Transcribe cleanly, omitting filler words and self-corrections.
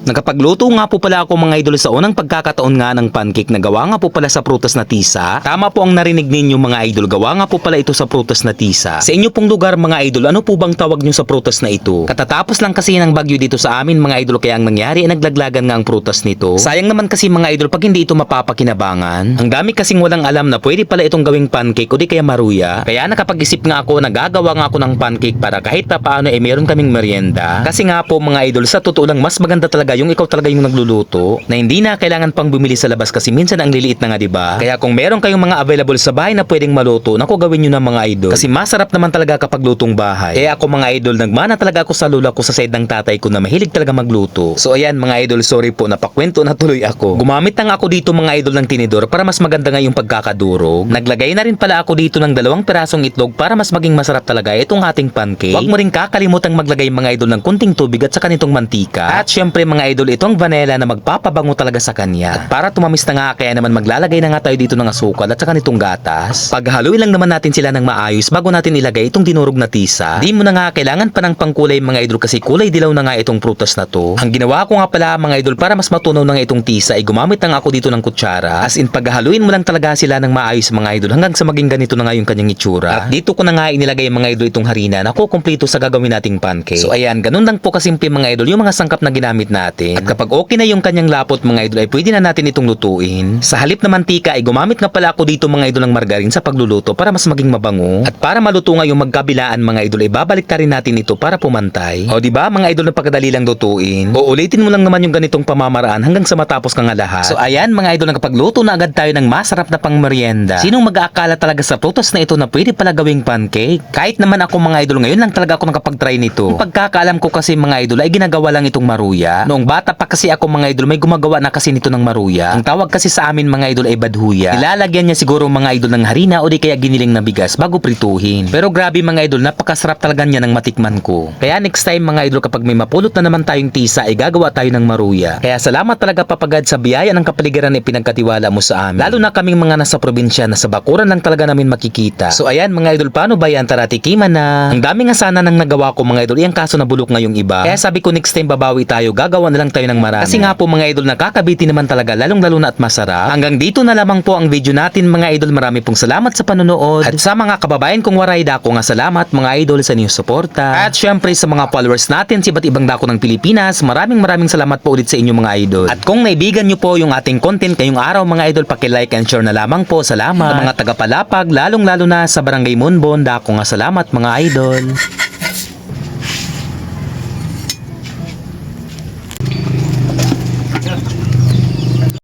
Nakapagluto nga po pala ako mga idol sa unang pagkakataon nga ng pancake na gawa nga po pala sa prutas na tisa. Tama po ang narinig ninyo mga idol, gawa nga po pala ito sa prutas na tisa. Sa inyo pong lugar mga idol, ano po bang tawag nyo sa prutas na ito? Katatapos lang kasi ng bagyo dito sa amin mga idol, kaya ang nangyari ay naglaglagan nga ang prutas nito. Sayang naman kasi mga idol pag hindi ito mapapakinabangan. Ang dami kasing walang alam na pwede pala itong gawing pancake o di kaya maruya. Kaya nakapag-isip nga ako, nagagawa nga ako ng pancake para kahit pa paano ay meron kaming merienda. Kasi nga po mga idol, sa totoo lang mas maganda talaga yung ikaw talaga yung nagluluto, na hindi na kailangan pang bumili sa labas kasi minsan ang liliit na nga, diba? Kaya kung meron kayong mga available sa bahay na pwedeng maluto, naku, gawin nyo na mga idol. Kasi masarap naman talaga kapag lutong bahay. Kaya ako mga idol, nagmana talaga ako sa lula ko sa side ng tatay ko na mahilig talaga magluto. So ayan mga idol, sorry po, napakwento na tuloy ako. Gumamit na nga ako dito mga idol ng tinidor para mas maganda nga yung pagkakadurog. Naglagay na rin pala ako dito ng 2 pirasong itlog para mas maging masarap talaga itong ating pancake. Huwag mo rin kakalimutang maglagay mga idol ng kunting tubig at saka nitong mantika. At syempre mga idol, itong vanilla na magpapabango talaga sa kanya. At para tumamis na nga, kaya naman maglalagay na nga tayo dito ng asukal at saka nitong gatas. Paghaluin lang naman natin sila ng maayos bago natin ilagay itong dinurog na tisa. Di mo na nga kailangan pa ng pangkulay mga idol kasi kulay dilaw na nga itong prutas na to. Ang ginawa ko nga pala mga idol para mas matunaw na nga itong tisa ay gumamit na nga ako dito ng kutsara. As in paghaluin mo lang talaga sila ng maayos mga idol hanggang sa maging ganito na nga yung kanyang itsura. At dito ko na nga inilagay mga idol itong harina na kukumpleto sa gagawin nating pancake. So ayan, ganun lang po kasimple mga idol yung mga sangkap na ginamit natin. At kapag okay na yung kanyang lapot mga idol ay pwede na natin itong lutuin. Sa halip na mantika ay gumamit nga pala ako dito mga idol ng margarine sa pagluluto para mas maging mabango. At para maluto nga yung magkabilaan mga idol ay babalik rin natin ito para pumantay. O diba mga idol, na pagkadali lang lutuin. O ulitin mo lang naman yung ganitong pamamaraan hanggang sa matapos ka nga lahat. So ayan mga idol, nakapagluto na agad tayo ng masarap na pang merienda. Sinong mag-aakala talaga sa prutas na ito na pwede pala gawing pancake? Kahit naman ako mga idol, ngayon lang talaga ako nakapag-try nito. Yung pagkakaalam ko kasi mga idol ay ginagawa lang itong maruya. Noong bata pa kasi ako mga idol, may gumagawa na kasi nito ng maruya. Ang tawag kasi sa amin mga idol ay badhuya. Ilalagyan niya siguro mga idol ng harina o di kaya giniling na bigas bago prituhin. Pero grabe mga idol, napakasarap talaga niya ng matikman ko. Kaya next time mga idol, kapag may mapulot na naman tayong tisa ay gagawa tayo ng maruya. Kaya salamat talaga papagad sa biyaya ng kapaligiran na ipinagkatiwala mo sa amin. Lalo na kaming mga nasa probinsya na sa bakuran lang talaga namin makikita. So ayan mga idol, paano ba yan? Tara, tikiman na. Ang dami nga sana nang nagawa ko mga idol, yung kaso nabulok nga yung iba. Kaya sabi ko next time babawi tayo, gagawa na lang tayo ng marami. Kasi nga po mga idol, nakakabitin naman talaga, lalong lalo na at masarap. Hanggang dito na lamang po ang video natin mga idol. Marami pong salamat sa panonood. At sa mga kababayan kong waray, dako nga salamat mga idol sa inyong suporta. At syempre sa mga followers natin sa iba't ibang dako ng Pilipinas, maraming salamat po ulit sa inyo mga idol. At kung naibigan nyo po yung ating content ngayong araw mga idol, paki-like and share na lamang po. Salamat. Sa mga tagapalapag, lalong lalo na sa Barangay Monbon, dako nga salamat mga idol.